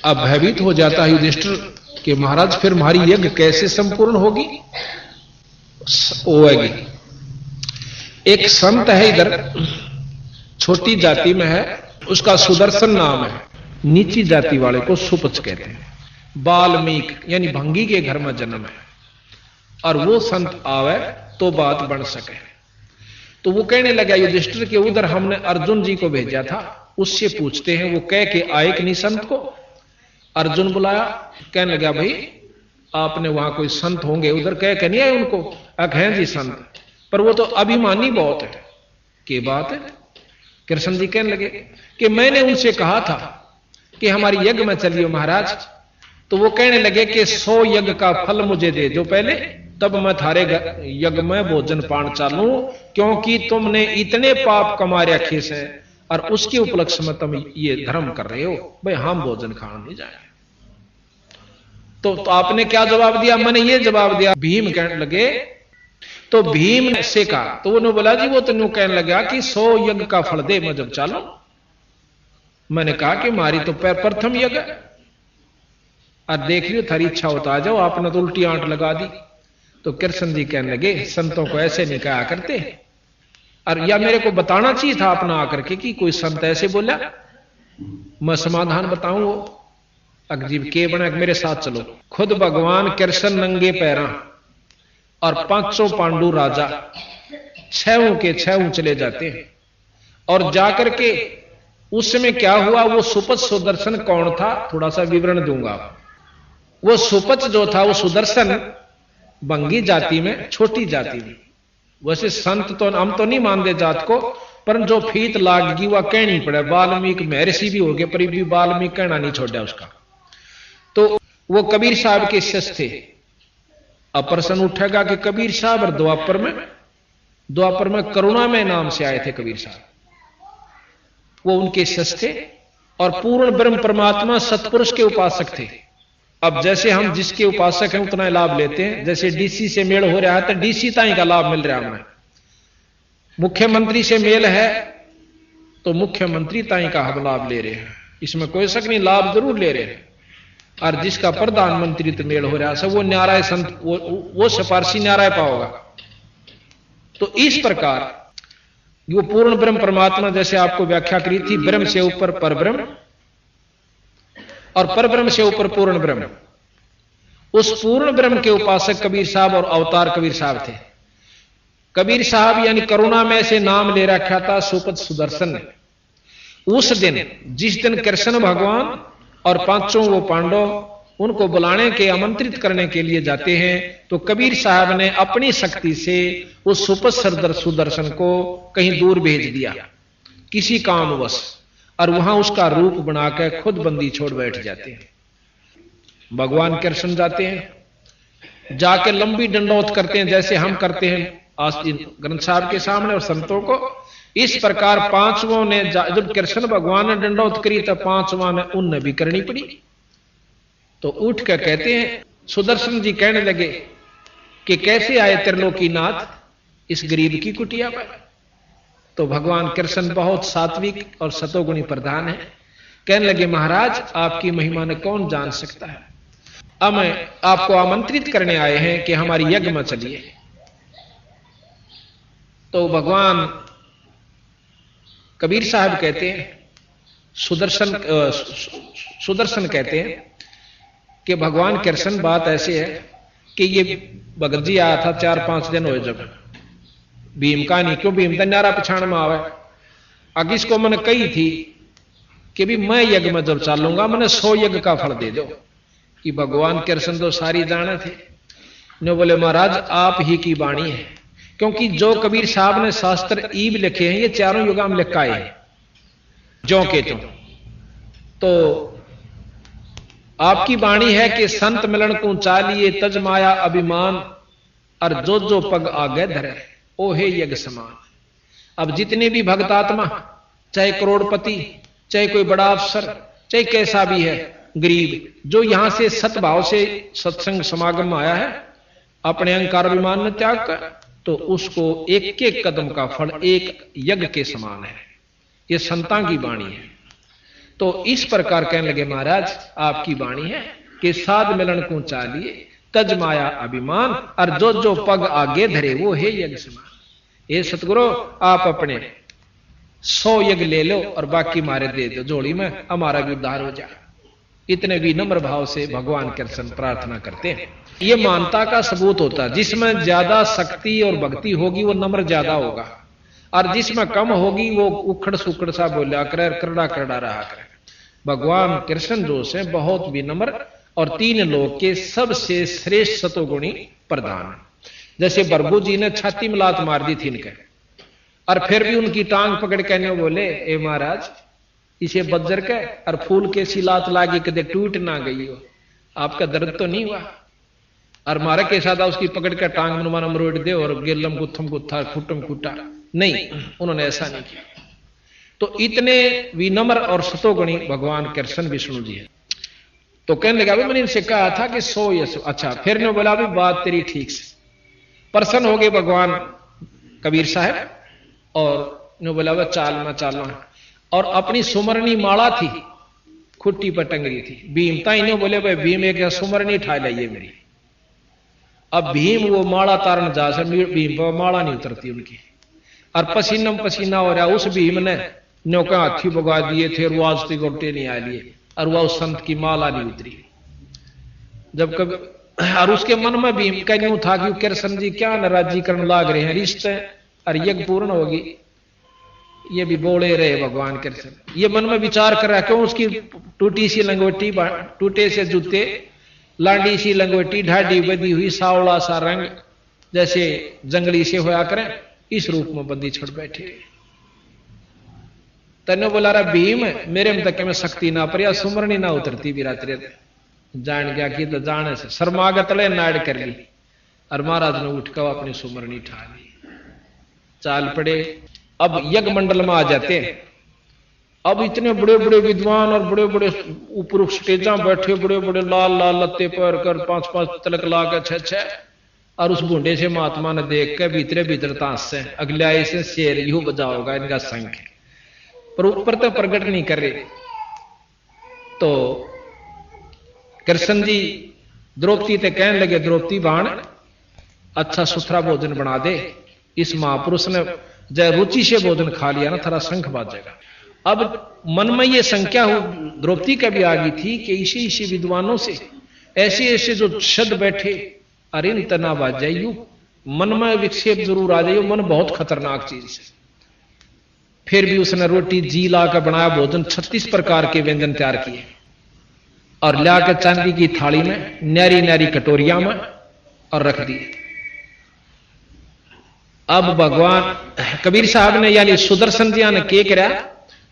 अब भयभीत हो जाता है युधिष्ठिर कि महाराज फिर हमारी यज्ञ कैसे संपूर्ण होगी होगी। एक संत है इधर, छोटी जाति में है, उसका सुदर्शन नाम है, नीची जाति वाले को सुपच कहते हैं। वाल्मीकि यानी भंगी के घर में जन्म है, और वो संत आवे तो बात बन सके। तो वो कहने लगा युधिष्ठिर के उधर हमने अर्जुन जी को भेजा था, उससे पूछते हैं। वो कह के आए कि नहीं संत को। अर्जुन बुलाया, कहने लगा भाई आपने वहां कोई संत होंगे, उधर कह के नहीं आए उनको। हैं जी संत, पर वो तो अभिमानी बहुत है। के बात है? कृष्ण जी कहने लगे कि मैंने उनसे कहा था कि हमारी यज्ञ में चलिए महाराज। तो वो कहने लगे कि 100 यज्ञ का फल मुझे दे जो पहले, तब मैं थारे यज्ञ में भोजन पान चालू, क्योंकि तुमने इतने पाप कमा रखे से और उसके उपलक्ष्य में तुम ये धर्म कर रहे हो, भाई हम भोजन खाने नहीं जाए। तो आपने क्या जवाब दिया? मैंने ये जवाब दिया। भीम कहने लगे, तो भीम ने से कहा, तो उन्होंने बोला जी वो तो न्यू कहने लगा कि 100 यज्ञ का फल दे मैं जब चालू। मैंने कहा कि मारी तो प्रथम यज्ञ, और देख लियो थारी इच्छा होता आ जाओ, आपने तो उल्टी आंट लगा दी। तो कृष्ण जी कहने लगे संतों को ऐसे नहीं कहा करते, और या मेरे को बताना चाहिए था अपना आकर के कि कोई संत ऐसे बोला, मैं समाधान बताऊं। वो अजीब के बना, मेरे साथ चलो। खुद भगवान कृष्ण नंगे पैरा और 500 पांडु राजा 6 के 6 चले जाते हैं, और जाकर के उस समय क्या हुआ, वो सुपच सुदर्शन कौन था थोड़ा सा विवरण दूंगा। वो सुपच जो था वो सुदर्शन बंगी जाति में, छोटी जाति में, वैसे संत तो हम तो नहीं मानते जात को, पर जो फीत लागगी वह कहनी पड़े। वाल्मीकि महर्षि भी हो गए पर भी वाल्मीकि कहना नहीं छोड़ा उसका। तो वो कबीर साहब के शिष्य थे। अब प्रश्न उठेगा कि कबीर साहब और द्वापर में करुणा में नाम से आए थे कबीर साहब, वो उनके शिष्य थे और पूर्ण ब्रह्म परमात्मा सतपुरुष के उपासक थे। अब जैसे हम जिसके उपासक हैं उतना लाभ लेते हैं, जैसे डीसी से मेल हो रहा है तो डीसी ताई का लाभ मिल रहा है हमें, मुख्यमंत्री से मेल है तो मुख्यमंत्री ताई का हम लाभ ले रहे हैं, इसमें कोई शक नहीं, लाभ जरूर ले रहे हैं। और जिसका प्रधानमंत्री तो मेल हो रहा है वो न्याराय संत, वो सिफारसी न्याराय पाओगा। तो इस प्रकार वो पूर्ण ब्रह्म परमात्मा जैसे आपको व्याख्या करी थी, ब्रह्म से ऊपर परब्रह्म और परब्रह्म से ऊपर पूर्ण ब्रह्म, उस पूर्ण ब्रह्म के उपासक कबीर साहब और अवतार कबीर साहब थे। कबीर साहब यानी करुणा में से नाम ले रखा था सुपच सुदर्शन ने। उस दिन जिस दिन कृष्ण भगवान और 5 वो पांडव उनको बुलाने के आमंत्रित करने के लिए जाते हैं, तो कबीर साहब ने अपनी शक्ति से उस सुपच सुदर्शन को कहीं दूर भेज दिया किसी कामवश, और वहां उसका रूप बनाकर खुद बंदी छोड़ बैठ जाते हैं। भगवान कृष्ण जाते हैं, जाके लंबी दंडौत करते हैं जैसे हम करते हैं आस्तीन ग्रंथ साहब के सामने और संतों को। इस प्रकार 5वों ने जब कृष्ण भगवान ने दंडौत करी तो 5वां ने उनने भी करनी पड़ी। तो उठ कर कहते हैं, सुदर्शन जी कहने लगे कि कैसे आए त्रिलोकीनाथ इस गरीब की कुटिया पर। तो भगवान कृष्ण बहुत सात्विक और सतोगुणी प्रधान है, कहने लगे महाराज आपकी महिमा ने कौन जान सकता है, अब मैं आपको आमंत्रित करने आए हैं कि हमारी यज्ञ में चलिए। तो भगवान कबीर साहब कहते हैं, सुदर्शन कहते हैं कि भगवान कृष्ण बात ऐसे है कि ये भगत जी आया था 4-5 दिन हुए जब भीम का नहीं, क्यों भीम तो नारा पछाण में आवे। आगे इसको मैंने कही थी कि भी मैं यज्ञ में जब चालूंगा मैंने 100 यज्ञ का फल दे दो, कि भगवान कृष्ण तो सारी जाने थे। ने बोले महाराज आप ही की वाणी है, क्योंकि जो कबीर साहब ने शास्त्र ईब लिखे हैं ये चारों युगा में लिखाए हैं जो के तो आपकी वाणी है कि संत मिलन को चालिए तज माया अभिमान, और जो पग आगे धरे ओ हे यज्ञ समान। अब जितने भी भक्तात्मा, चाहे करोड़पति, चाहे कोई बड़ा अफसर, चाहे कैसा भी है गरीब, जो यहां से सतभाव से सत्संग समागम में आया है, अपने अहंकार अभिमान में त्याग कर, तो उसको एक एक कदम का फल एक यज्ञ के समान है। ये संतां की वाणी है। तो इस प्रकार कहने लगे महाराज आपकी वाणी है कि साध मिलन को चालिए तज माया अभिमान और जो जो पग आगे धरे वो है यज्ञ समान। ये सतगुरु आप अपने 100 यज्ञ ले लो और बाकी मारे दे दो जोड़ी में, हमारा भी उद्धार हो जाए। इतने विनम्र भाव से भगवान कृष्ण प्रार्थना करते हैं। ये मानता का सबूत होता है, जिसमें ज्यादा शक्ति और भक्ति होगी वो नम्र ज्यादा होगा, और जिसमें कम होगी वो उखड़ सुखड़ सा बोला करे, करड़ा करड़ा रहा करे। भगवान कृष्ण जो से बहुत विनम्र और 3 लोक के सबसे श्रेष्ठ सतोगुणी प्रधान। जैसे बरबू जी ने छाती में लात मार दी थी इनके, और फिर भी उनकी टांग पकड़ के बोले ए महाराज इसे बज्जर के और फूल के सी लात लागी कदे टूट ना गई हो, आपका दर्द तो नहीं हुआ? और मारे के साथ उसकी पकड़ के टांग मनमाना मरोड़ दे और गिल्लम गुत्थम गुत्था खुटम खुटा नहीं, उन्होंने ऐसा नहीं किया। तो इतने विनम्र और सतोगुणी भगवान कृष्ण विष्णु जी है। तो कहने लगा मैंने इनसे कहा था कि 100 या 100। अच्छा, फिर ने बोला भी बात तेरी ठीक से। प्रसन्न हो गए भगवान कबीर साहब और ने बोला वह चाल में चालना, और अपनी सुमरनी माला थी खुट्टी पर टंगरी थी। भीम ताई ने बोले भाई भीम एक सुमरनी ठा लाइए मेरी। अब भीम वो माला तारण जा से भीम पर माला नहीं उतरती उनकी, और पसीना पसीना हो रहा। उस भीम ने नौका हाथी भगा दिए थे और वाजती गोटे नहीं आ लिए, और वह उस संत की माला नहीं उतरी। जब कभी और उसके मन में भीम का यूं था कि कृष्ण जी क्या नाराजी करने लाग रहे हैं, रिश्ते और यज्ञ पूर्ण होगी। ये भी बोले रहे भगवान कृष्ण, ये मन में विचार कर रहा क्यों उसकी टूटी सी लंगोटी, टूटे से जूते, लांडी सी लंगोटी, ढाडी बदी हुई, सावला सा रंग जैसे जंगली से होया करें, इस रूप में बंदी छोड़ बैठे। तने बोला रहा भीम मेरे में तक में शक्ति ना पर सुमरनी ना उतरती भी रात्रि जान गया कि तो जाने से शर्मागत ले नाड़ कर ली, और महाराज ने उठकर अपनी सुमरनी ठा ली, चाल पड़े। अब यज्ञ मंडल में आ जाते हैं। अब इतने बड़े बड़े विद्वान और बड़े बड़े ऊपर स्टेजा बैठे, बड़े बड़े लाल लाल लत्ते पर कर 5-5 तलक ला कर 6-6, और उस बूढ़े से महात्मा ने देख कर भीतरे भीतर ताश से अगले आए से शेर यू बजाओगा इनका संख, पर ऊपर तो प्रकट नहीं कर रहे। तो कृष्ण जी द्रौपदी ते कहने लगे द्रौपदी बाण अच्छा सुथरा भोजन बना दे। इस महापुरुष ने जब रुचि से भोजन खा लिया ना थोड़ा शंख बाजेगा। अब मन में ये संख्या द्रौपदी का भी आ गई थी कि इसी विद्वानों से ऐसे ऐसे जो शब्द बैठे अरे इन तना बाज जाइयो, मन में विक्षेप जरूर आ जाइयो, मन बहुत खतरनाक चीज है। फिर भी उसने रोटी जी ला कर बनाया भोजन, 36 प्रकार के व्यंजन तैयार किए और लाकर चांदी की थाली में न्यारी न्यारी कटोरिया में और रख दी। अब भगवान कबीर साहब ने यानी सुदर्शन जी ने क्या करा,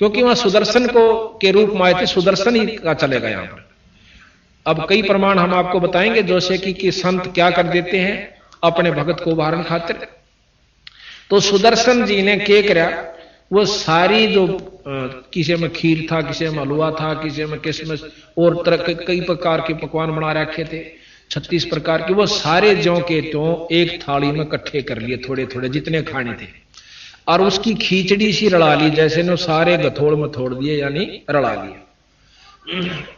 क्योंकि वहां सुदर्शन को के रूप में आए थे, सुदर्शन ही का चलेगा यहां पर। अब कई प्रमाण हम आपको बताएंगे जैसे कि संत क्या कर देते हैं अपने भगत को उभारन खातिर। तो सुदर्शन जी ने क्या करा, वो सारी जो किसी में खीर था, किसी में हलवा था, किसी में किशमिश और तरह कई प्रकार के पकवान बना रखे थे, 36 प्रकार के, वो सारे ज्यों के त्यों एक थाली में इकट्ठे कर लिए थोड़े थोड़े जितने खाने थे, और उसकी खींचड़ी सी रड़ा ली, जैसे ने सारे गथोड़ में थोड़ दिए यानी रड़ा लिया।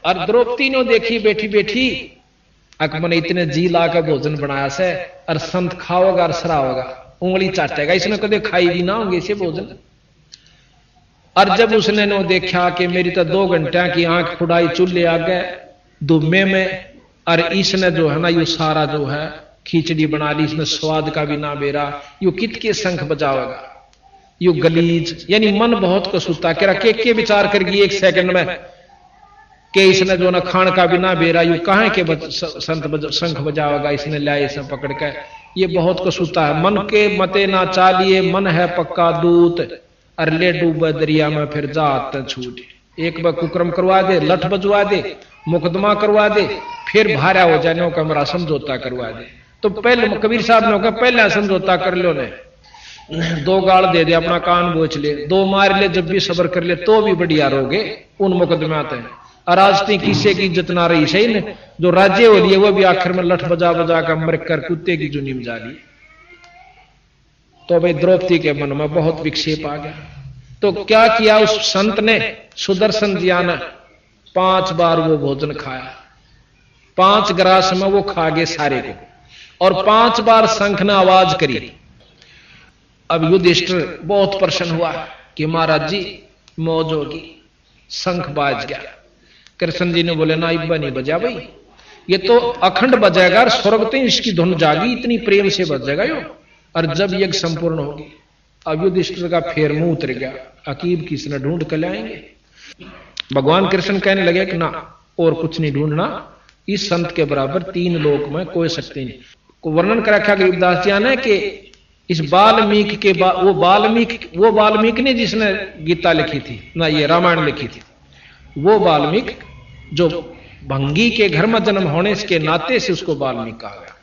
और द्रौपदी ने देखी बैठी बैठी अकमन इतने जी ला कर भोजन बनाया से, और संत खाओगा और सराओगा, उंगली चाटेगा, इसने कदे खाई भी ना होंगे इसे भोजन। और जब उसने नो देखा कि मेरी तो 2 घंटे की आंख फुड़ाई चूल्हे आ गए दुम्मे में, और इसने जो है ना यू सारा जो है खिचड़ी बना ली, इसने स्वाद का भी ना बेरा, यू कित के शंख बजावेगा, यू गलीज, यानी मन बहुत कसूता कह रहा के विचार कर गई 1 सेकंड में कि इसने जो ना खान का भी ना बेरा, यू कहां के संत शंख बजावेगा, इसने लाए इसे पकड़ के, ये बहुत कसूता है। मन के मते ना चालिए, मन है पक्का दूत, और ले डूब दरिया में फिर जात छूट। एक बार कुक्रम करवा दे, लठ बजवा दे, मुकदमा करवा दे, फिर भारा हो जाने का मेरा समझौता करवा दे। तो पहले कबीर साहब ने कहा पहले समझौता कर लो ने, 2 गाल दे दे, अपना कान बोच ले, 2 मार ले, जब भी सबर कर ले तो भी बढ़िया रहोगे उन मुकदमाते हैं। और आज तक किसी की इज्जत ना रही सही ने, जो राज्य हो लिए वो भी आखिर में लठ बजा बजा कर मर कर कुत्ते की जुनी में जा ली। तो भाई द्रौपदी के मन में बहुत विक्षेप आ गया। तो क्या किया उस संत ने, सुदर्शन जिया ने 5 बार वो भोजन खाया, 5 ग्रास में वो खा गए सारे को, और 5 बार शंख ने आवाज करी। अब युधिष्ठिर बहुत प्रसन्न हुआ कि महाराज जी मौज होगी, शंख बाज गया। कृष्ण जी ने बोले ना इब्बा नहीं बजा भाई, ये तो अखंड बजाएगा और स्वर्ग तो इसकी धुन जागी, इतनी प्रेम से बजेगा यो, और जब यज्ञ संपूर्ण होगी। अब युधिष्ठिर का फेर मुंह उतर गया, अकीब किसने ढूंढ कर लाएंगे। भगवान कृष्ण कहने लगे कि ना और कुछ नहीं ढूंढना, इस संत के बराबर 3 लोक में कोई शक्ति नहीं। को वर्णन कर रखा गरीबदास जी ने कि इस वाल्मीकि के वो वाल्मीकि ने जिसने गीता लिखी थी ना, ये रामायण लिखी थी, वो वाल्मीकि जो भंगी के घर में जन्म होने के नाते से उसको वाल्मीकि कहा गया।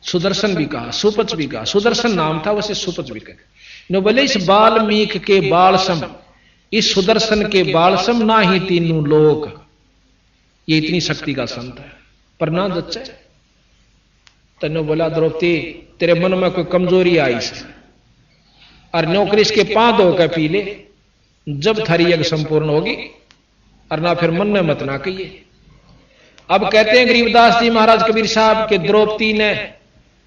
सुदर्शन भी कहा, सुपच भी कहा, सुदर्शन नाम था वैसे सुपच भी कहा। बोले इस वाल्मीकि के बालसम, इस सुदर्शन के बालसम ना ही 3 लोक, ये इतनी शक्ति का संत है। पर ना जच्चे तने बोला द्रौपदी तेरे मन में कोई कमजोरी आई से, और नौकरी इसके 5 धोकर पी ले, जब थारी यज्ञ संपूर्ण होगी, और ना फिर मन में मत ना कहिए। अब कहते हैं गरीबदास जी महाराज कबीर साहब के द्रौपदी ने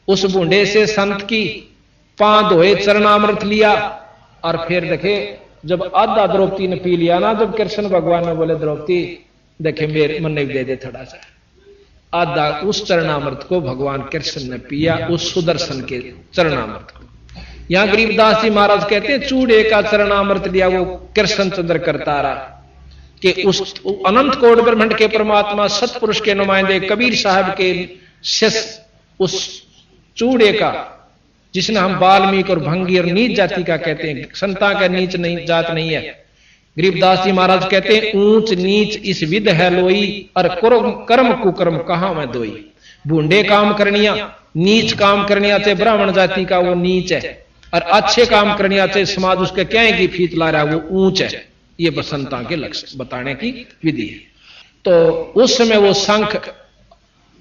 उस बूढ़े से संत की 5 धोए चरणामृत लिया, और फिर देखे जब आधा द्रौपदी ने पी लिया ना, जब कृष्ण भगवान ने बोले द्रौपदी देखे मेरे मन ने दे दे थोड़ा सा, आधा उस चरणामृत को भगवान कृष्ण ने पिया, उस सुदर्शन के चरणामृत को। यहां गरीबदास जी महाराज कहते हैं चूड़े का चरणामृत लिया वो कृष्ण चंद्र करतारा कि उस अनंत कोट ब्रह्मांड के परमात्मा सतपुरुष के नुमाइंदे कबीर साहब के शिष्य उस चूड़े का, जिसने हम वाल्मीकि और भंगी और नीच जाति का कहते हैं, संता का नीच नहीं जात नहीं है। गरीबदास जी महाराज कहते हैं ऊंच नीच इस विध है लोई, और कर्म कुकर्म कहां में दोई। बूढ़े काम करनिया, नीच काम करनिया चाहे ब्राह्मण जाति का वो नीच है, और अच्छे काम करनिया चाहे समाज उसके क्या की फीत ला रहा है वो ऊंच है। ये बसंता के लक्ष्य बताने की विधि है। तो उस समय वो शंख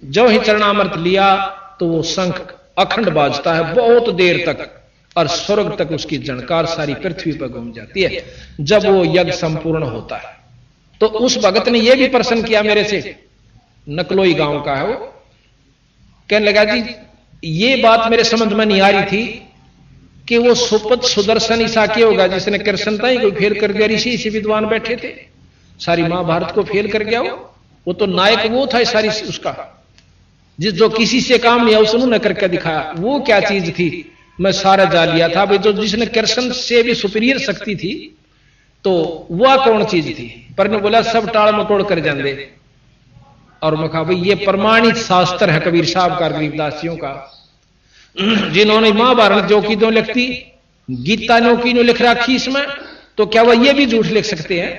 जो ही चरणामृत लिया तो वो शंख अखंड बाजता है बहुत देर तक, और स्वर्ग तक उसकी झनकार सारी पृथ्वी पर घूम जाती है जब वो यज्ञ संपूर्ण होता है। तो उस भगत ने यह भी प्रश्न किया मेरे से, नकलोई गांव का है वो, कहने लगा जी ये बात मेरे समझ में नहीं आ रही थी कि वो सुपत सुदर्शन ईसा क्या होगा जिसने कृष्णता ही कोई फेल कर दिया। ऋषि इसी विद्वान बैठे थे, सारी महाभारत को फेल कर गया वो तो नायक वो था सारी उसका, जिस जो किसी से काम नहीं है उसने करके दिखाया। वो क्या चीज थी मैं सारा जा लिया था भाई, जो जिसने कृष्ण से भी सुपीरियर शक्ति थी तो वह कौन चीज थी। पर ने बोला सब टाल मटोड़ कर जाते, और मैं कहा भाई ये प्रमाणित शास्त्र है कबीर साहब का, गरीबदासियों का, जिन्होंने महाभारत जो की दो लिखती, गीता नो की नो लिख रखी इसमें, तो क्या वह ये भी झूठ लिख सकते हैं?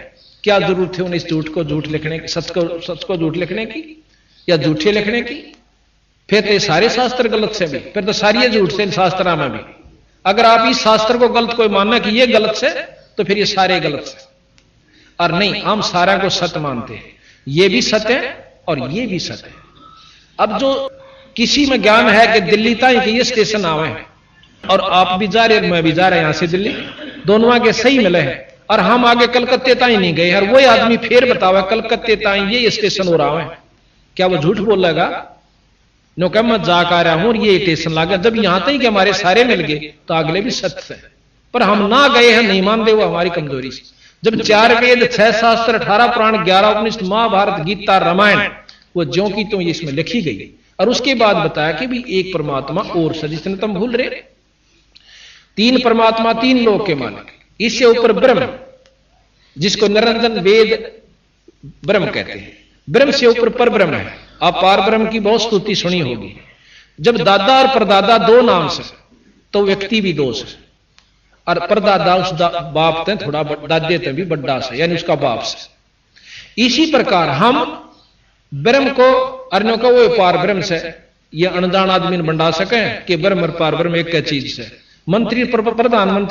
क्या जरूरत है उन्हें इस झूठ को झूठ लिखने की, सच को झूठ लिखने की या झूठे लिखने की? फिर तो सारे शास्त्र गलत से भी, फिर तो सारी झूठ से शास्त्र में भी। अगर आप इस शास्त्र को गलत कोई मानना कि ये गलत से, तो फिर ये सारे गलत से। और नहीं, हम सारा को सत्य मानते हैं, ये भी सत्य है और ये भी सत्य है। अब जो किसी में ज्ञान है कि दिल्ली तक कि ये स्टेशन आवे हैं और आप भी जा रहे मैं भी जा रहे हैं यहां से दिल्ली, दोनों आगे सही मिले हैं, और हम आगे कलकत्ते ताई नहीं गए, और वही आदमी फिर बतावा कलकत्ते ताई ये स्टेशन हो रहा है, क्या वो झूठ बोलेगा? नो कह मैं जा कर रहा हूं और ये स्टेशन लागा, जब यहां तक कि हमारे सारे मिल गए तो अगले भी सत्य है, पर हम ना गए हैं, नहीं मानते, वो हमारी कमजोरी से। जब 4 वेद 6 शास्त्र 18 पुराण 11 उपनिषद महाभारत गीता रामायण वो ज्यों की तो इसमें लिखी गई, और उसके बाद बताया कि भी एक परमात्मा और सजिशन तुम भूल रहे, 3 परमात्मा 3 लोक के मालिक, इससे ऊपर ब्रह्म जिसको निरंजन वेद ब्रह्म कहते हैं, ब्रह्म से ऊपर पर ब्रह्म है। आप पार ब्रह्म की बहुत स्तुति सुनी होगी। जब दादा और परदादा 2 नाम से तो व्यक्ति भी 2 से, और परदादा उस बाप ते थोड़ा दादे ते भी बड्डा से, यानी उसका बाप से। इसी प्रकार हम ब्रह्म को अर्णों का वो पार ब्रह्म से, ये अनजान आदमी ने बंडा सके कि ब्रह्म और पार ब्रह्म एक चीज से। मंत्री प्रधानमंत्री